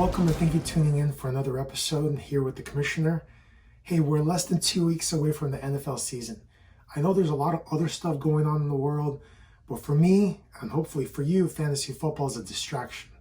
welcome and thank you for tuning in for another episode here with the Commissioner. Hey, we're less than 2 weeks away from the NFL season. I know there's a lot of other stuff going on in the world, but for me, and hopefully for you, fantasy football is a distraction.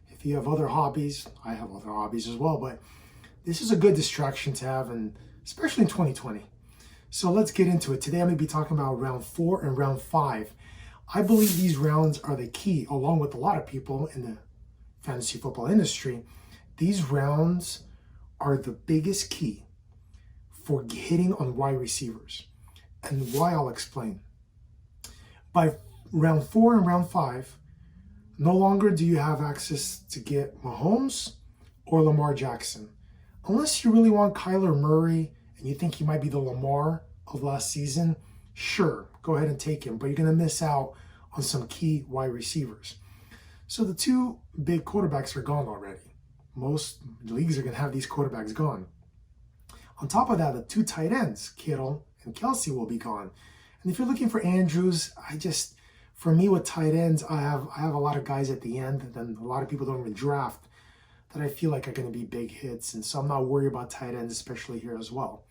If you have other hobbies, I have other hobbies as well, but this is a good distraction to have, and especially in 2020. So let's get into it. Today I'm going to be talking about round 4 and round 5. I believe these rounds are the key, along with a lot of people in the fantasy football industry. These rounds are the biggest key for hitting on wide receivers, and why I'll explain. By round 4 and round 5, no longer do you have access to get Mahomes or Lamar Jackson. Unless you really want Kyler Murray and you think he might be the Lamar of last season, sure, go ahead and take him, but you're going to miss out on some key wide receivers. So the two big quarterbacks are gone already. Most leagues are going to have these quarterbacks gone. On top of that, the two tight ends, Kittle and Kelsey, will be gone. And if you're looking for Andrews, for me with tight ends, I have a lot of guys at the end, and a lot of people don't even draft, that I feel like are going to be big hits. And so I'm not worried about tight ends, especially here as well.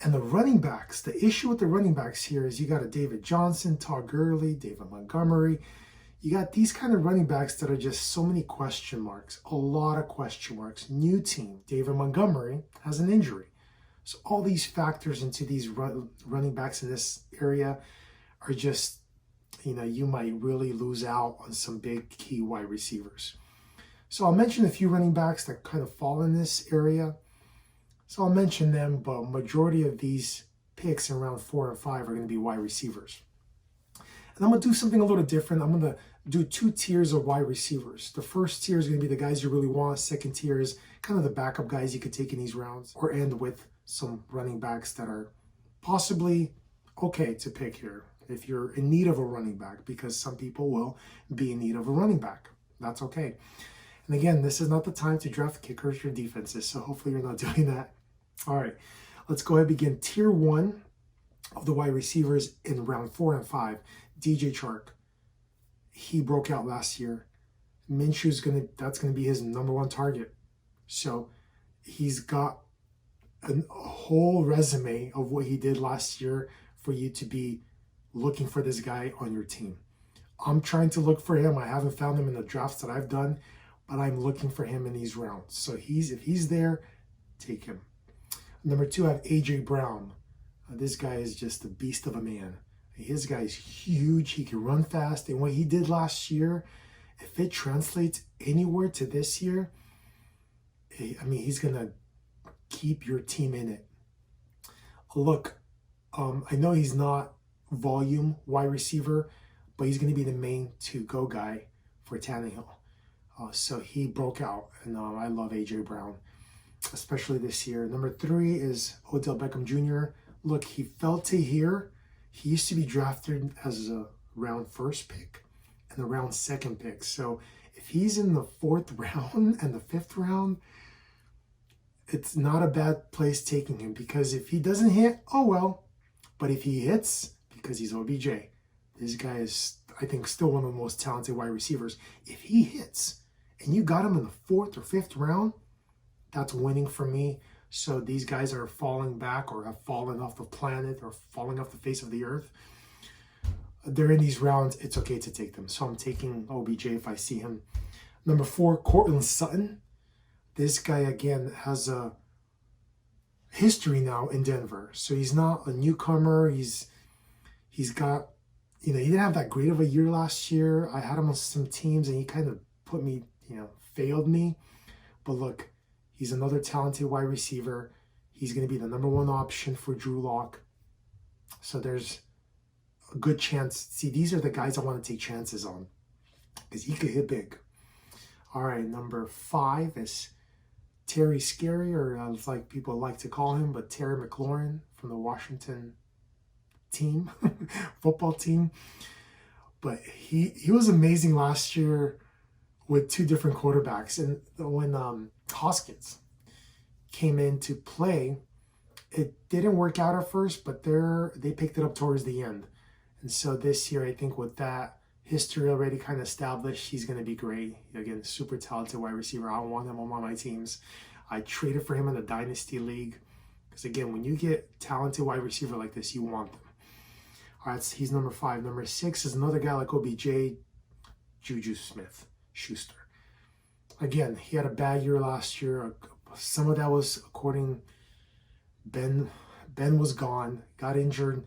And the running backs, the issue with the running backs here is you got a David Johnson, Todd Gurley, David Montgomery. You got these kind of running backs that are just so many question marks, a lot of question marks. New team, David Montgomery has an injury. So all these factors into these running backs in this area are just, you might really lose out on some big key wide receivers. So I'll mention a few running backs that kind of fall in this area. So I'll mention them, but majority of these picks in round 4 and 5 are going to be wide receivers. And I'm going to do something a little different. I'm going to do 2 tiers of wide receivers. The first tier is going to be the guys you really want. Second tier is kind of the backup guys you could take in these rounds, or end with some running backs that are possibly okay to pick here if you're in need of a running back, because some people will be in need of a running back. That's okay. And again, this is not the time to draft kickers or defenses, so hopefully you're not doing that. All right, let's go ahead and begin. Tier 1 of the wide receivers in round 4 and 5, DJ Chark. He broke out last year. Minshew's that's gonna be his number 1 target. So he's got a whole resume of what he did last year for you to be looking for this guy on your team. I'm trying to look for him. I haven't found him in the drafts that I've done, but I'm looking for him in these rounds. So if he's there, take him. Number 2, I have AJ Brown. This guy is just a beast of a man. His guy is huge. He can run fast. And what he did last year, if it translates anywhere to this year, he's going to keep your team in it. Look, I know he's not volume wide receiver, but he's going to be the main to-go guy for Tannehill. So he broke out, and I love A.J. Brown, especially this year. Number 3 is Odell Beckham Jr. Look, he fell to here. He used to be drafted as a round 1st pick and a round 2nd pick. So if he's in the 4th round and the 5th round, it's not a bad place taking him, because if he doesn't hit, oh well. But if he hits, because he's OBJ, this guy is, I think, still one of the most talented wide receivers. If he hits and you got him in the 4th or 5th round, that's winning for me. So these guys are falling back or have fallen off the planet or falling off the face of the earth. They're in these rounds. It's okay to take them. So I'm taking OBJ if I see him. Number 4, Courtland Sutton. This guy, again, has a history now in Denver. So he's not a newcomer. He's got, he didn't have that great of a year last year. I had him on some teams and he kind of put me, failed me. But look, he's another talented wide receiver. He's going to be the number 1 option for Drew Lock. So there's a good chance. See, these are the guys I want to take chances on, because he could hit big. All right, number 5 is Terry Scary, or as like people like to call him, but Terry McLaurin from the Washington team, football team. But he was amazing last year with 2 different quarterbacks. And when Hoskins came in to play, it didn't work out at first, but they picked it up towards the end. And so this year, I think with that history already kind of established. He's going to be great. Again, super talented wide receiver. I want him on one of my teams. I traded for him in the Dynasty League. Because again, when you get talented wide receiver like this, you want them. All right, so he's number 5. Number 6 is another guy like OBJ, Juju Smith-Schuster. Again, he had a bad year last year. Some of that was according Ben was gone, got injured.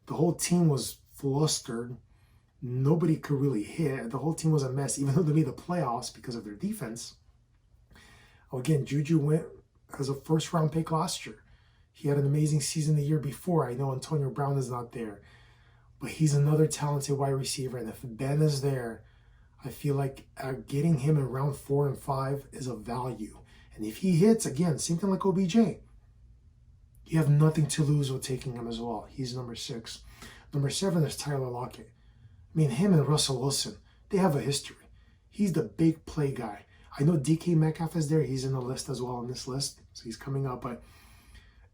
The whole team was flustered. Nobody could really hit. The whole team was a mess, even though they made the playoffs because of their defense. Again, Juju went as a first-round pick last year. He had an amazing season the year before. I know Antonio Brown is not there, but he's another talented wide receiver. And if Ben is there, I feel like getting him in round 4 and 5 is a value. And if he hits, again, same thing like OBJ, you have nothing to lose with taking him as well. He's number 6. Number 7 is Tyler Lockett. I mean, him and Russell Wilson, they have a history. He's the big play guy. I know DK Metcalf is there. He's in the list as well on this list, so he's coming up. But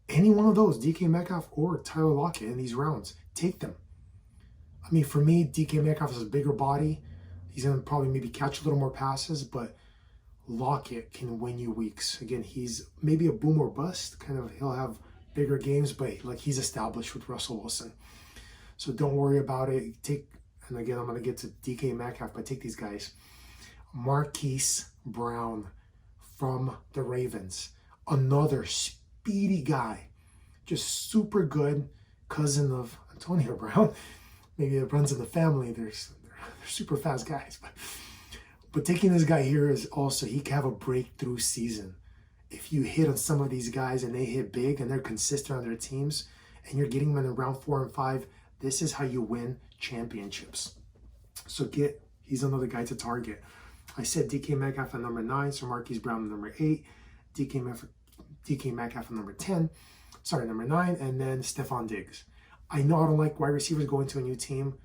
any one of those, DK Metcalf or Tyler Lockett in these rounds, take them. I mean, for me, DK Metcalf has a bigger body. He's going to probably maybe catch a little more passes, but Lockett can win you weeks. Again, he's maybe a boom or bust. Kind of, he'll have bigger games, but like he's established with Russell Wilson. So don't worry about it. And again, I'm going to get to DK Metcalf, but take these guys. Marquise Brown from the Ravens. Another speedy guy. Just super good. Cousin of Antonio Brown. Maybe it runs in the family. They're super fast guys. But taking this guy here is also, he can have a breakthrough season. If you hit on some of these guys and they hit big and they're consistent on their teams and you're getting them in round 4 and 5, this is how you win championships. So he's another guy to target. I said DK Metcalf at number 9, so Marquise Brown at number 8, DK Metcalf at number 9, and then Stephon Diggs. I know I don't like wide receivers going to a new team,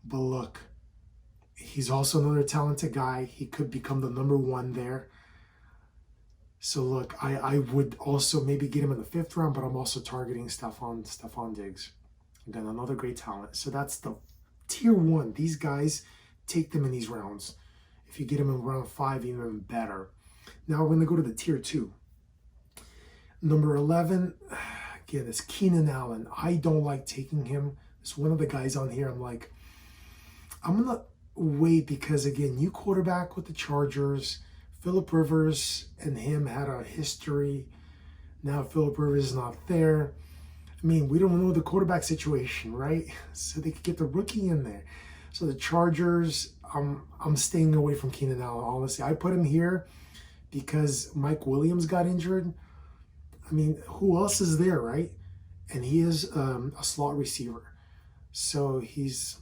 but look, he's also another talented guy. He could become the number 1 there. So look, I would also maybe get him in the 5th round, but I'm also targeting Stephon Diggs. Again, another great talent. So that's the tier 1. These guys, take them in these rounds. If you get them in round 5, even better. Now we're going to go to the tier 2. Number 11, again, is Keenan Allen. I don't like taking him. It's one of the guys on here. I'm like, I'm going to wait because, again, new quarterback with the Chargers. Phillip Rivers and him had a history. Now Phillip Rivers is not there. I mean, we don't know the quarterback situation, right? So they could get the rookie in there. So the Chargers, I'm staying away from Keenan Allen, honestly. I put him here because Mike Williams got injured. I mean, who else is there, right? And he is a slot receiver. So he's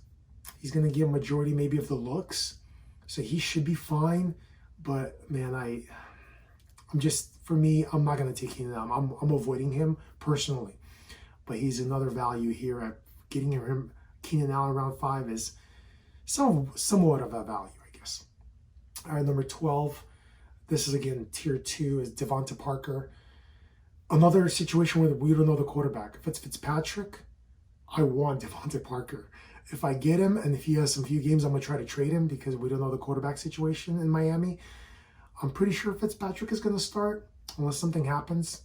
going to get a majority maybe of the looks. So he should be fine. But, man, I'm not going to take Keenan Allen. I'm avoiding him personally. But he's another value here. At getting him Keenan Allen around 5 is somewhat of a value, I guess. All right, number 12. This is, again, tier 2 is Devonta Parker. Another situation where we don't know the quarterback. If it's Fitzpatrick, I want Devonta Parker. If I get him and if he has some few games, I'm going to try to trade him because we don't know the quarterback situation in Miami. I'm pretty sure Fitzpatrick is going to start unless something happens.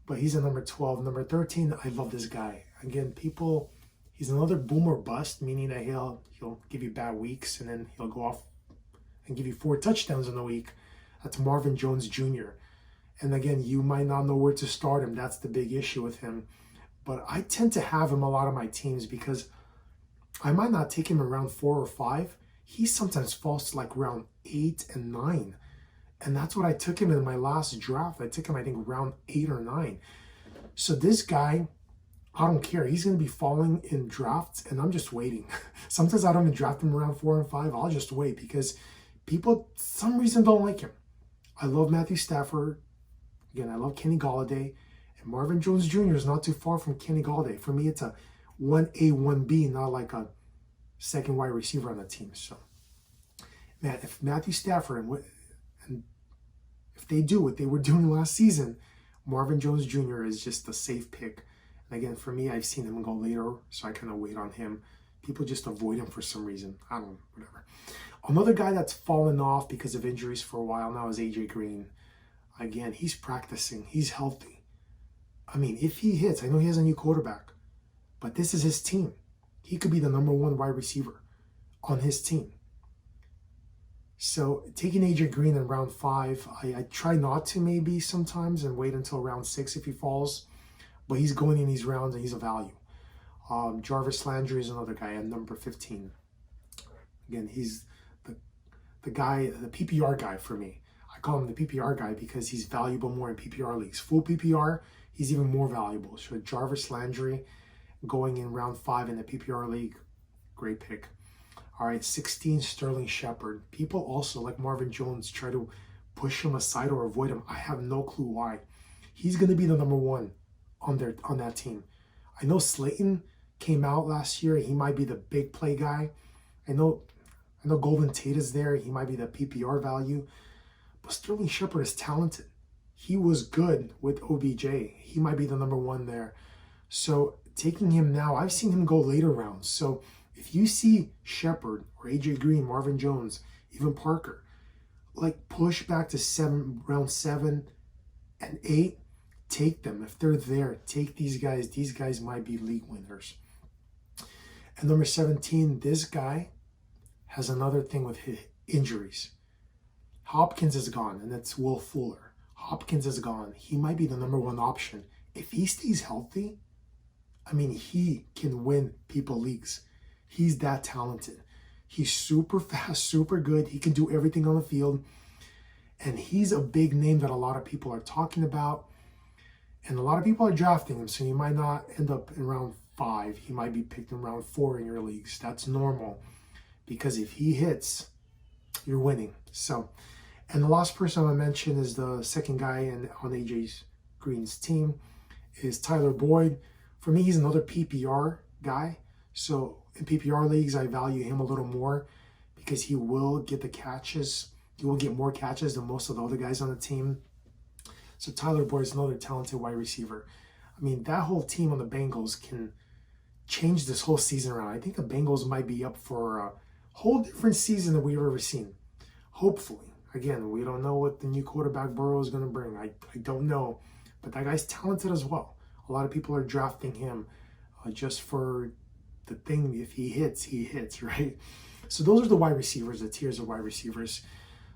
But he's at number 12. Number 13, I love this guy. Again, he's another boom or bust, meaning that he'll give you bad weeks and then he'll go off and give you 4 touchdowns in a week. That's Marvin Jones Jr. And again, you might not know where to start him. That's the big issue with him. But I tend to have him a lot of my teams because I might not take him around 4 or 5. He sometimes falls to like round 8 and 9. And that's what I took him in my last draft. I took him, I think, round 8 or 9. So this guy, I don't care. He's going to be falling in drafts, and I'm just waiting. Sometimes I don't even draft him around 4 and 5. I'll just wait because people, some reason, don't like him. I love Matthew Stafford. Again, I love Kenny Golladay. And Marvin Jones Jr. is not too far from Kenny Golladay. For me, it's a 1A, 1B, not like a second wide receiver on the team. So, man, if Matthew Stafford and if they do what they were doing last season, Marvin Jones Jr. is just a safe pick. And again, for me, I've seen him go later, so I kind of wait on him People just avoid him for some reason. I don't know, whatever. Another guy that's fallen off because of injuries for a while now is AJ Green. Again, he's practicing. He's healthy. I mean, if he hits, I know he has a new quarterback, but this is his team. He could be the number one wide receiver on his team. So taking AJ Green in round 5, I try not to maybe sometimes and wait until round 6 if he falls, but he's going in these rounds and he's a value. Jarvis Landry is another guy at number 15. Again, he's the guy, the PPR guy for me. I call him the PPR guy because he's valuable more in PPR leagues. Full PPR, he's even more valuable. So Jarvis Landry going in round 5 in the PPR league, great pick. All right, 16, Sterling Shepard. People also, like Marvin Jones, try to push him aside or avoid him. I have no clue why. He's going to be the number 1 on that team. I know Slayton came out last year. He might be the big play guy. I know Golden Tate is there. He might be the PPR value. But Sterling Shepard is talented. He was good with OBJ. He might be the number 1 there. So taking him now, I've seen him go later rounds. So if you see Shepard or AJ Green, Marvin Jones, even Parker, like push back to round 7 and 8, take them. If they're there, take these guys. These guys might be league winners. And number 17, this guy has another thing with his injuries. Hopkins is gone, and that's Will Fuller. Hopkins is gone. He might be the number 1 option. If he stays healthy, I mean, he can win people leagues. He's that talented. He's super fast, super good. He can do everything on the field. And he's a big name that a lot of people are talking about. And a lot of people are drafting him, so you might not end up in round 5. He might be picked in round 4 in your leagues. That's normal. Because if he hits, you're winning. So, and the last person I mention is the second guy on AJ Green's team is Tyler Boyd. For me, he's another PPR guy. So in PPR leagues, I value him a little more because he will get the catches. He will get more catches than most of the other guys on the team. So Tyler Boyd is another talented wide receiver. I mean, that whole team on the Bengals can change this whole season around. I think the Bengals might be up for a whole different season than we've ever seen. Hopefully. Again, we don't know what the new quarterback Burrow is going to bring. I don't know. But that guy's talented as well. A lot of people are drafting him just for the thing. If he hits, right? So those are the wide receivers, the tiers of wide receivers.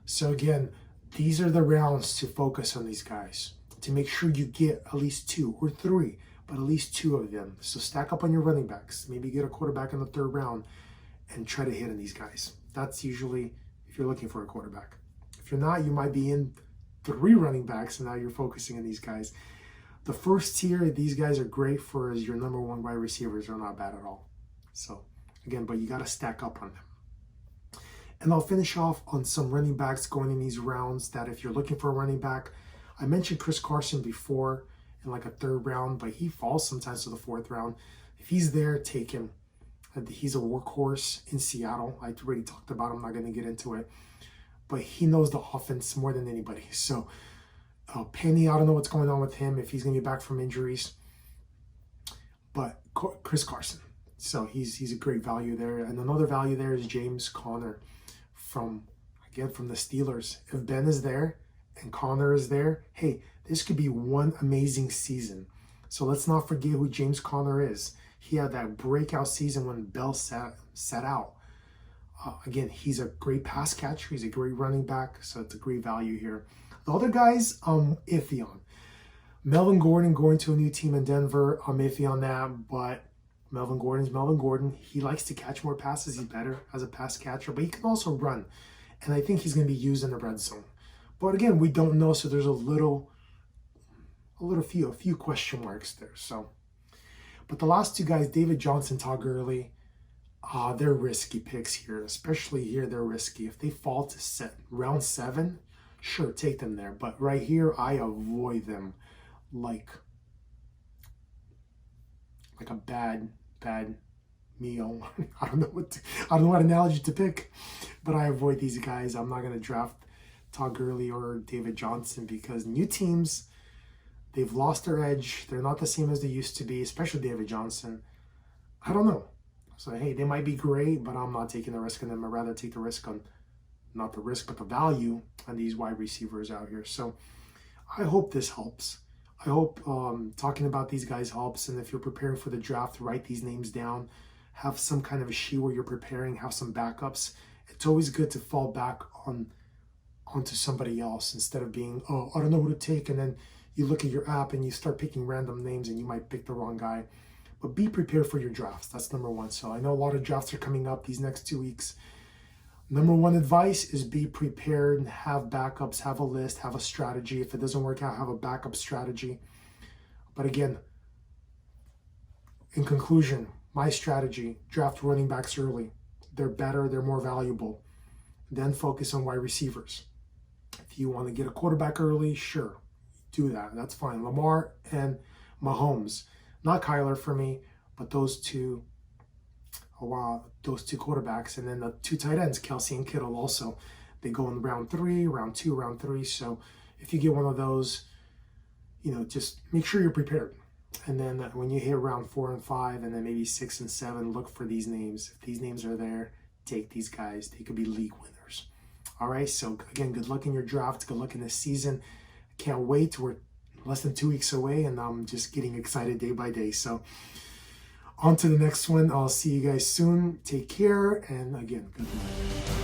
So again, these are the rounds to focus on these guys, to make sure you get at least 2 or 3, but at least 2 of them. So stack up on your running backs. Maybe get a quarterback in the 3rd round and try to hit on these guys. That's usually if you're looking for a quarterback. If you're not, you might be in 3 running backs, and now you're focusing on these guys. The first tier, these guys are great for as your number 1 wide receivers. Are not bad at all. So again, but you got to stack up on them. And I'll finish off on some running backs going in these rounds that if you're looking for a running back, I mentioned Chris Carson before in like a 3rd round, but he falls sometimes to the 4th round. If he's there, take him. He's a workhorse in Seattle. I already talked about him. I'm not going to get into it. But he knows the offense more than anybody. So Penny, I don't know what's going on with him, if he's going to be back from injuries. But Chris Carson. So he's a great value there. And another value there is James Conner from the Steelers. If Ben is there and Conner is there, hey, this could be one amazing season. So let's not forget who James Conner is. He had that breakout season when Bell sat out. Again, he's a great pass catcher. He's a great running back. So it's a great value here. The other guys, iffy on. Melvin Gordon going to a new team in Denver. I'm iffy on that, but Melvin Gordon's Melvin Gordon. He likes to catch more passes. He's better as a pass catcher, but he can also run. And I think he's going to be used in the red zone. But again, we don't know, so there's a few question marks there. So, but the last 2 guys, David Johnson, Todd Gurley, they're risky picks here. Especially here, they're risky. If they fall to round 7, sure, take them there. But right here, I avoid them like a bad meal. I don't know what analogy to pick, but I avoid these guys. I'm not going to draft Todd Gurley or David Johnson because new teams, they've lost their edge. They're not the same as they used to be, especially David Johnson. I don't know. So, hey, they might be great, but I'm not taking the risk on them. I'd rather take the risk on, not the risk, but the value on these wide receivers out here. So I hope this helps. I hope talking about these guys helps. And if you're preparing for the draft, write these names down. Have some kind of a sheet where you're preparing, have some backups. It's always good to fall back onto somebody else instead of being, oh, I don't know who to take. And then you look at your app and you start picking random names and you might pick the wrong guy. But be prepared for your drafts. That's number one. So I know a lot of drafts are coming up these next 2 weeks. Number one advice is be prepared, have backups, have a list, have a strategy. If it doesn't work out, have a backup strategy. But again, in conclusion, my strategy, draft running backs early. They're better, they're more valuable. Then focus on wide receivers. If you want to get a quarterback early, sure, do that. That's fine. Lamar and Mahomes. Not Kyler for me, but those two quarterbacks, and then the 2 tight ends, Kelsey and Kittle also. They go in round 3, round 2, round 3. So if you get one of those, just make sure you're prepared. And then when you hit round 4 and 5, and then maybe 6 and 7, look for these names. If these names are there, take these guys. They could be league winners. All right, so again, good luck in your draft. Good luck in this season. Can't wait. We're less than 2 weeks away, and I'm just getting excited day by day. So on to the next one. I'll see you guys soon. Take care, and again, good luck.